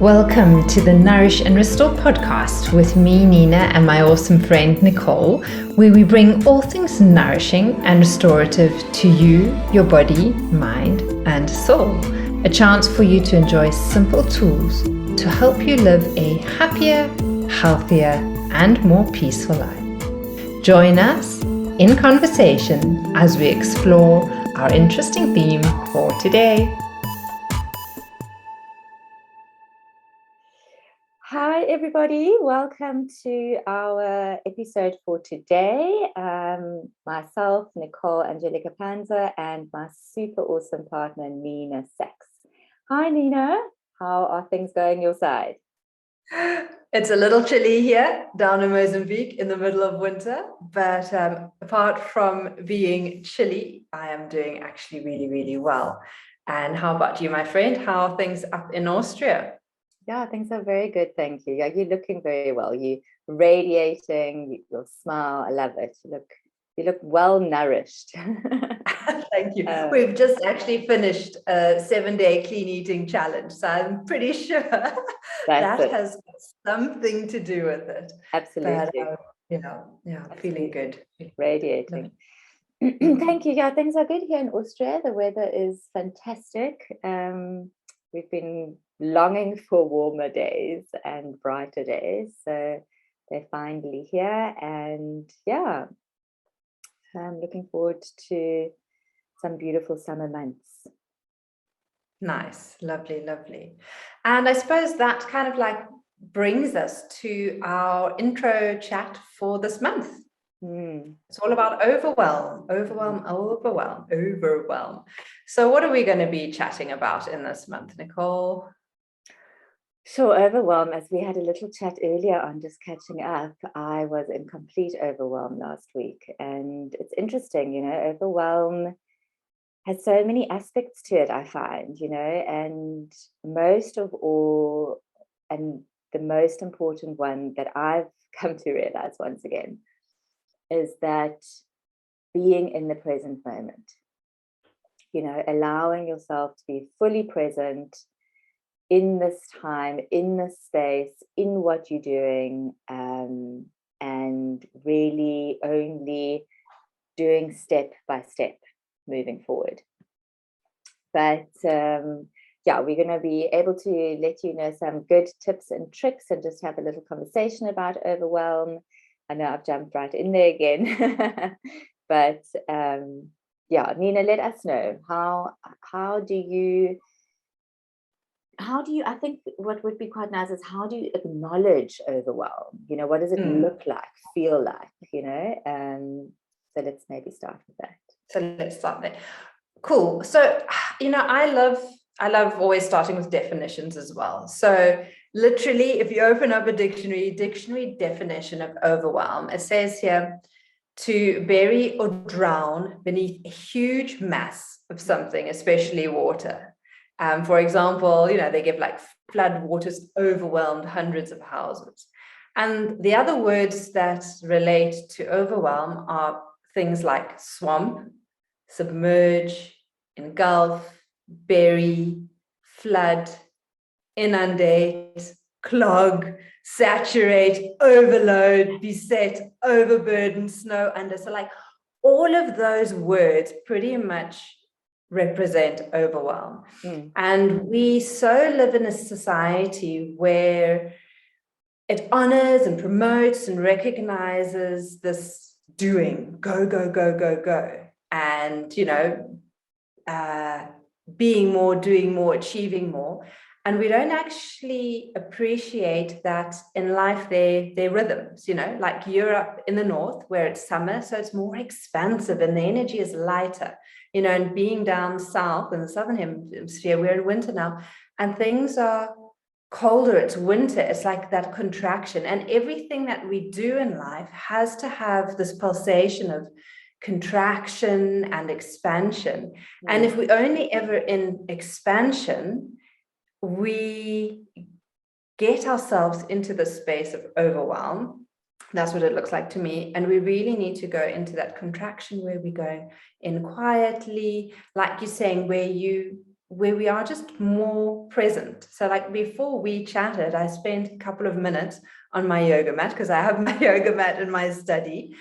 Welcome to the Nourish and Restore podcast with me, Nina, and my awesome friend, Nicole, where we bring all things nourishing and restorative to you, your body, mind, and soul. A chance for you to enjoy simple tools to help you live a happier, healthier, and more peaceful life. Join us in conversation as we explore our interesting theme for today. Hi, everybody. Welcome to our episode for today. Myself, Nicole Angelica Panza, and my super awesome partner, Nina Saacks. Hi, Nina. How are things going your side? It's a little chilly here down in Mozambique in the middle of winter, but apart from being chilly, I am doing actually really, really well. And how about you, my friend? How are things up in Austria? Yeah, things are very good. Thank you. Yeah, you're looking very well. You're radiating, your smile. I love it. You look well nourished. Thank you. We've just actually finished a 7-day clean eating challenge, so I'm pretty sure that has something to do with it. Absolutely. But, feeling good. Radiating. Thank you. Yeah, things are good here in Austria. The weather is fantastic. We've been longing for warmer days and brighter days, so they're finally here. And yeah, I'm looking forward to some beautiful summer months. Nice, lovely, lovely. And I suppose that kind of like brings us to our intro chat for this month. It's all about overwhelm. So what are we going to be chatting about in this month, Nicole? Sure, overwhelm. As we had a little chat earlier on, just catching up, I was in complete overwhelm last week. And it's interesting, overwhelm has so many aspects to it, I find, and most of all, and the most important one that I've come to realize once again, is that being in the present moment, allowing yourself to be fully present in this time, in this space, in what you're doing, and really only doing step by step moving forward. But we're going to be able to let you know some good tips and tricks and just have a little conversation about overwhelm. I know I've jumped right in there again, but Nina, let us know how do you, I think what would be quite nice is how do you acknowledge overwhelm? What does it look like, feel like, so let's maybe start with that. So let's start there. Cool. So, I love always starting with definitions as well. So literally, if you open up a dictionary definition of overwhelm, it says here, to bury or drown beneath a huge mass of something, especially water. For example, they give like flood waters overwhelmed hundreds of houses. And the other words that relate to overwhelm are things like swamp, submerge, engulf, bury, flood, inundate, clog, saturate, overload, beset, overburden, snow under. So like all of those words pretty much represent overwhelm. And we so live in a society where it honors and promotes and recognizes this doing, go, go, go, go, go. And, being more, doing more, achieving more. And we don't actually appreciate that in life, they're rhythms, like Europe in the north where it's summer, so it's more expansive and the energy is lighter, and being down south in the southern hemisphere, we're in winter now, and things are colder, it's winter, it's like that contraction. And everything that we do in life has to have this pulsation of contraction and expansion. And if we only ever in expansion, we get ourselves into the space of overwhelm. That's what it looks like to me. And we really need to go into that contraction where we go in quietly, like you're saying, where you where we are just more present. So like before we chatted, I spent a couple of minutes on my yoga mat, because I have my yoga mat in my study,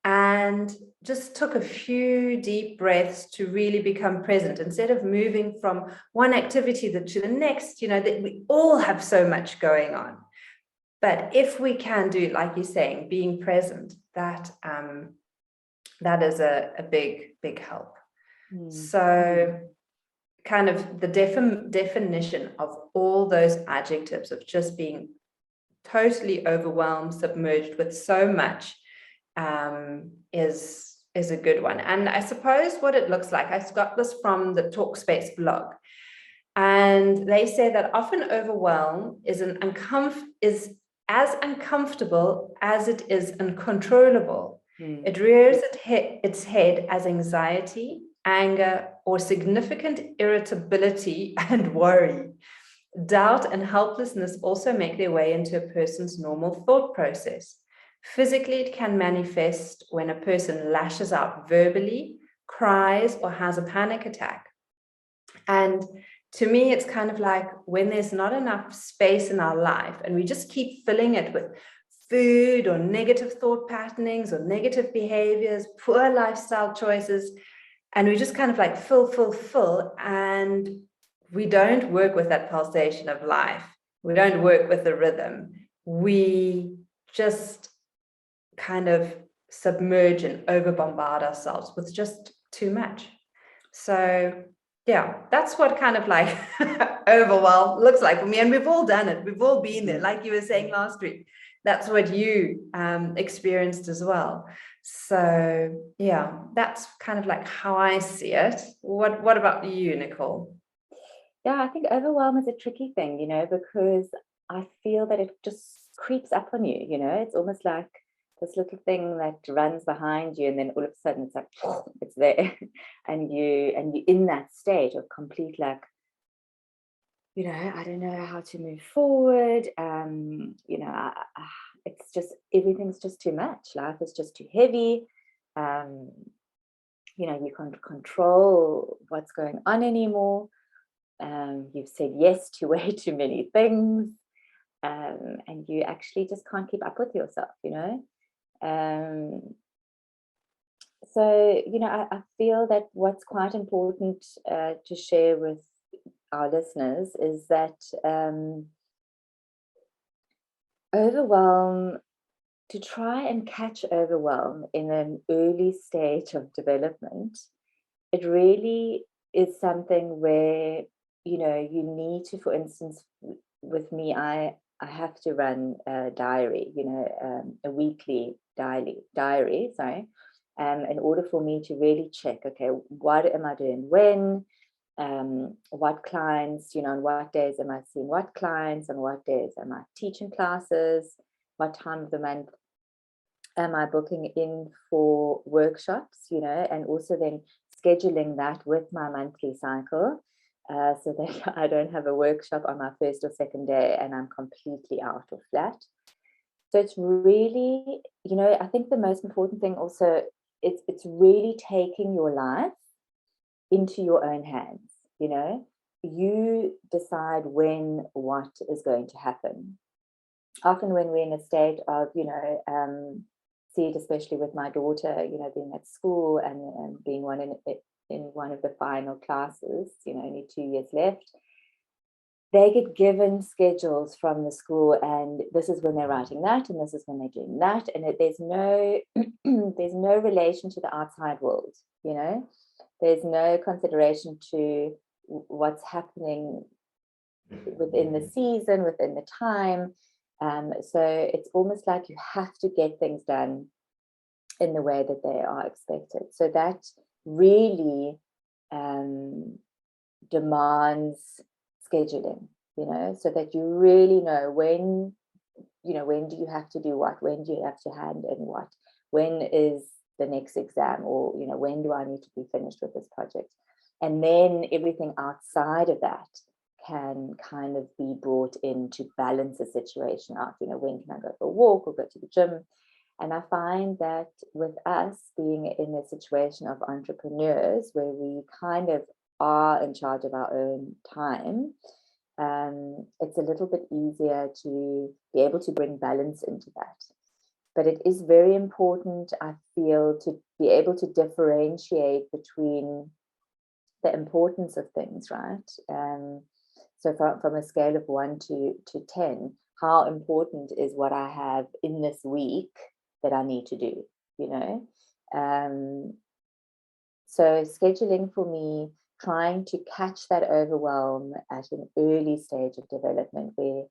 and just took a few deep breaths to really become present instead of moving from one activity to the next. That we all have so much going on. But if we can do, like you're saying, being present, that is a big help. So kind of the definition of all those adjectives of just being totally overwhelmed, submerged with so much, is a good one. And I suppose what it looks like, I got this from the Talkspace blog, and they say that often overwhelm is as uncomfortable as it is uncontrollable. It rears its head as anxiety, anger, or significant irritability and worry. Doubt and helplessness also make their way into a person's normal thought process. Physically, it can manifest when a person lashes out verbally, cries, or has a panic attack. And to me, it's kind of like when there's not enough space in our life and we just keep filling it with food or negative thought patternings or negative behaviors, poor lifestyle choices, and we just kind of like fill, and we don't work with that pulsation of life. We don't work with the rhythm. We just kind of submerge and over bombard ourselves with just too much. So yeah, that's what kind of like overwhelm looks like for me. And we've all done it. We've all been there. Like you were saying last week, that's what you experienced as well. So yeah, that's kind of like how I see it. What about you, Nicole? Yeah, I think overwhelm is a tricky thing, because I feel that it just creeps up on you, it's almost like this little thing that runs behind you, and then all of a sudden it's like, it's there. and you're in that state of complete, like, I don't know how to move forward. It's just, everything's just too much. Life is just too heavy. You can't control what's going on anymore. You've said yes to way too many things, and you actually just can't keep up with yourself, So, I feel that what's quite important to share with our listeners is that overwhelm, to try and catch overwhelm in an early stage of development, it really is something where, you need to, for instance, with me, I have to run a diary, a weekly diary, sorry, in order for me to really check, okay, what am I doing when, what clients, on what days am I seeing what clients, on what days am I teaching classes, what time of the month am I booking in for workshops, and also then scheduling that with my monthly cycle, so that I don't have a workshop on my first or second day and I'm completely out of that. So it's really, I think the most important thing also, it's really taking your life into your own hands. You decide when what is going to happen. Often when we're in a state of, see it especially with my daughter, being at school and being in one of the final classes, only 2 years left, they get given schedules from the school, and this is when they're writing that, and this is when they're doing that, and there's no there's no relation to the outside world. There's no consideration to what's happening within the season, within the time. So it's almost like you have to get things done in the way that they are expected. So that really demands scheduling, so that you really know when do you have to do what, when do you have to hand in what, when is the next exam, or when do I need to be finished with this project, and then everything outside of that can kind of be brought in to balance the situation out. When can I go for a walk or go to the gym? And I find that with us being in a situation of entrepreneurs where we kind of are in charge of our own time, it's a little bit easier to be able to bring balance into that. But it is very important, I feel, to be able to differentiate between the importance of things, right? So from a scale of 1 to 10, how important is what I have in this week that I need to do, you know? So scheduling for me, trying to catch that overwhelm at an early stage of development where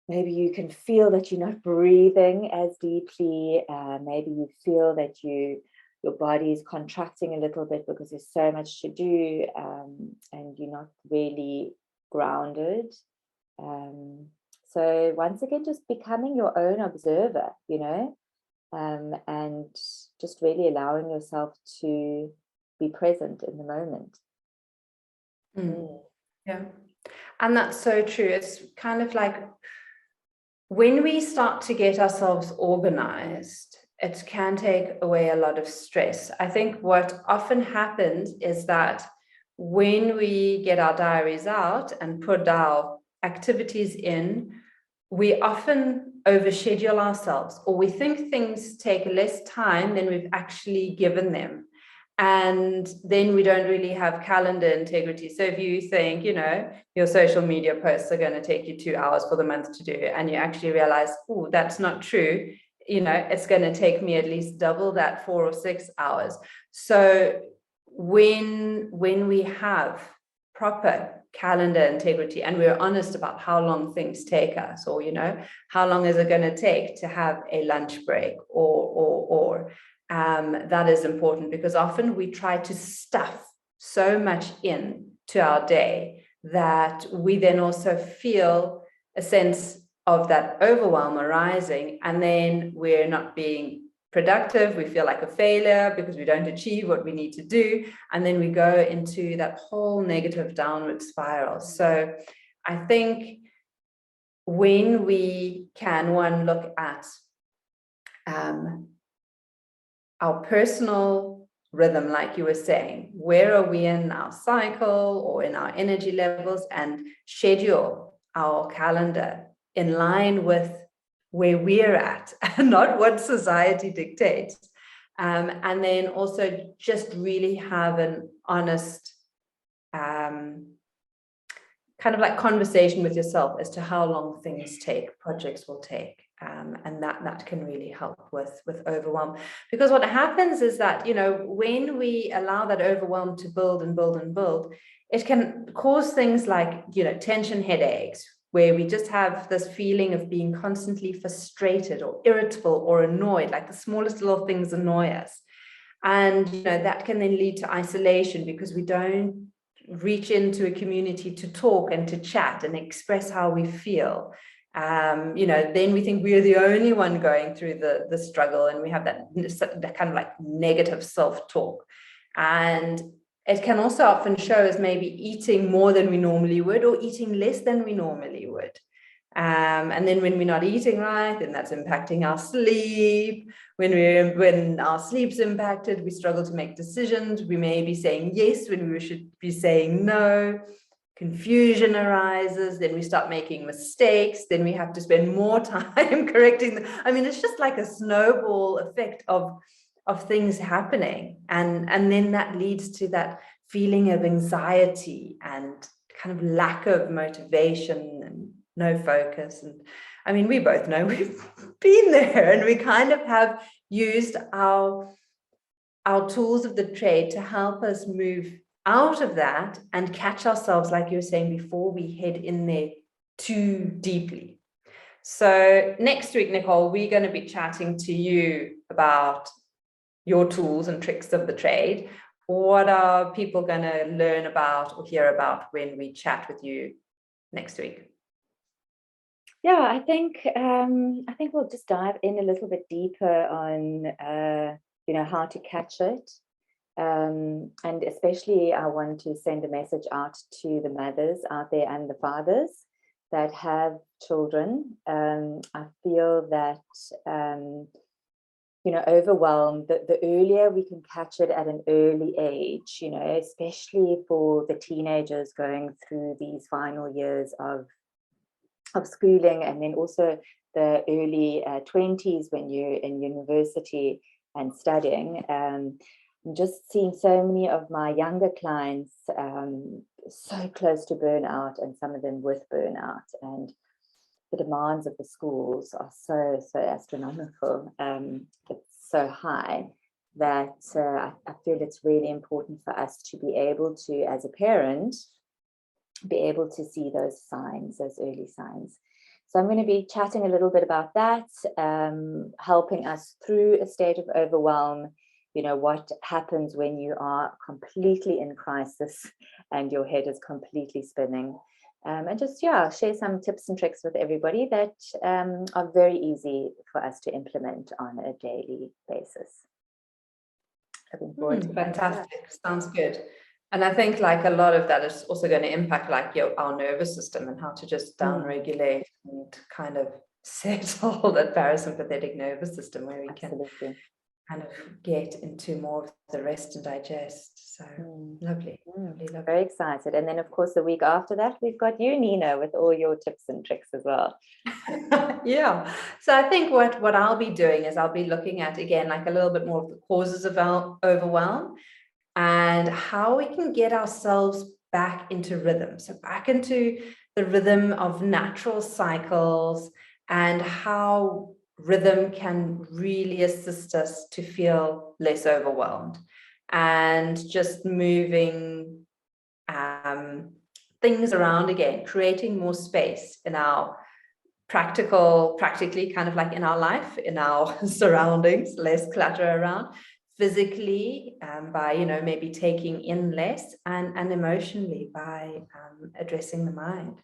maybe you can feel that you're not breathing as deeply. Maybe you feel that your body is contracting a little bit because there's so much to do, and you're not really grounded. So once again, just becoming your own observer, you know, and just really allowing yourself to be present in the moment. Yeah. And that's so true. It's kind of like when we start to get ourselves organized, it can take away a lot of stress. I think what often happens is that when we get our diaries out and put our activities in, we often overschedule ourselves, or we think things take less time than we've actually given them. And then we don't really have calendar integrity. So if you think, you know, your social media posts are going to take you 2 hours for the month to do, and you actually realize, oh, that's not true. You know, it's going to take me at least double that, 4 or 6 hours. So when we have proper calendar integrity and we're honest about how long things take us, or, you know, how long is it going to take to have a lunch break, or that is important, because often we try to stuff so much in to our day that we then also feel a sense of that overwhelm arising, and then we're not being productive. We feel like a failure because we don't achieve what we need to do, and then we go into that whole negative downward spiral. So I think when we can, one, look at our personal rhythm, like you were saying, where are we in our cycle or in our energy levels, and schedule our calendar in line with where we're at and not what society dictates. And then also just really have an honest kind of like conversation with yourself as to how long things take, projects will take. And that can really help with overwhelm, because what happens is that, you know, when we allow that overwhelm to build and build and build, it can cause things like, you know, tension headaches, where we just have this feeling of being constantly frustrated or irritable or annoyed, like the smallest little things annoy us. And, you know, that can then lead to isolation because we don't reach into a community to talk and to chat and express how we feel. You know, then we think we're the only one going through the struggle, and we have that kind of like negative self-talk. And it can also often show as maybe eating more than we normally would, or eating less than we normally would. And then when we're not eating right, then that's impacting our sleep. When our sleep's impacted, we struggle to make decisions. We may be saying yes when we should be saying no. Confusion arises, then we start making mistakes, then we have to spend more time correcting them. I mean, it's just like a snowball effect of things happening, and then that leads to that feeling of anxiety and kind of lack of motivation and no focus. And I mean, we both know we've been there, and we kind of have used our tools of the trade to help us move out of that and catch ourselves, like you were saying, before we head in there too deeply. So next week, Nicole, we're going to be chatting to you about your tools and tricks of the trade. What are people going to learn about or hear about when we chat with you next week? Yeah, I think we'll just dive in a little bit deeper on you know, how to catch it. And especially I want to send a message out to the mothers out there and the fathers that have children. I feel that overwhelm, the earlier we can catch it at an early age, especially for the teenagers going through these final years of schooling, and then also the early 20s when you're in university and studying. I'm just seeing so many of my younger clients so close to burnout, and some of them with burnout, and the demands of the schools are so astronomical. It's so high that I feel it's really important for us to be able to, as a parent, be able to see those signs, those early signs. So I'm going to be chatting a little bit about that, helping us through a state of overwhelm. What happens when you are completely in crisis and your head is completely spinning. And just, share some tips and tricks with everybody that are very easy for us to implement on a daily basis. Looking forward to that. Fantastic. Sounds good. And I think like a lot of that is also going to impact like our nervous system, and how to just down-regulate and kind of settle that parasympathetic nervous system, where we can kind of get into more of the rest and digest. So lovely. Very excited. And then of course the week after that we've got you, Nina, with all your tips and tricks as well. Yeah. So I think what I'll be doing is I'll be looking at, again, like a little bit more of the causes of overwhelm, and how we can get ourselves back into rhythm. So back into the rhythm of natural cycles, and how rhythm can really assist us to feel less overwhelmed, and just moving things around again, creating more space in our practically kind of like in our life, in our surroundings, less clutter around, physically by maybe taking in less, and emotionally by addressing the mind.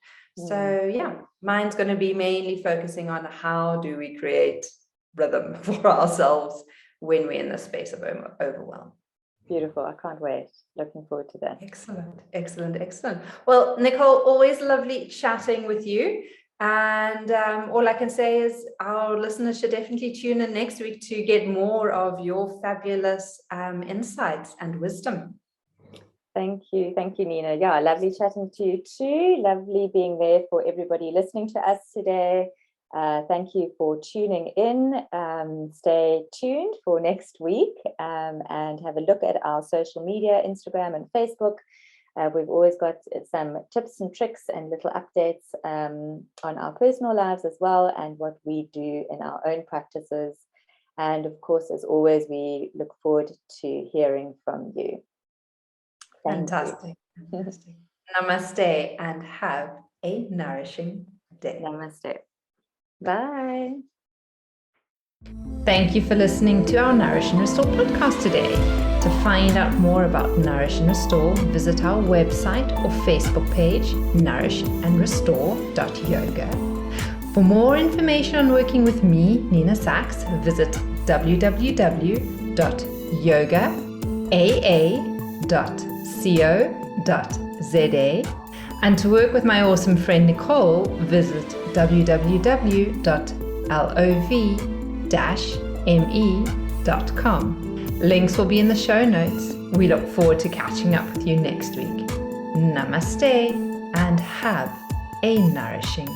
So mind's going to be mainly focusing on how do we create rhythm for ourselves when we're in the space of overwhelm. Beautiful. I can't wait. Looking forward to that. Excellent. Well, Nicole, always lovely chatting with you. And all I can say is our listeners should definitely tune in next week to get more of your fabulous insights and wisdom. Thank you, Nina. Yeah, lovely chatting to you too. Lovely being there for everybody listening to us today. Thank you for tuning in. Stay tuned for next week, and have a look at our social media, Instagram and Facebook. We've always got some tips and tricks and little updates on our personal lives as well, and what we do in our own practices. And of course, as always, we look forward to hearing from you. Fantastic. Namaste, and have a nourishing day. Namaste. Bye. Thank you for listening to our Nourish and Restore podcast today. To find out more about Nourish and Restore, visit our website or Facebook page, nourishandrestore.yoga. For more information on working with me, Nina Saacks, visit www.yogaaa.co.za. And to work with my awesome friend Nicole, visit www.lov-me.com. Links will be in the show notes. We look forward to catching up with you next week. Namaste, and have a nourishing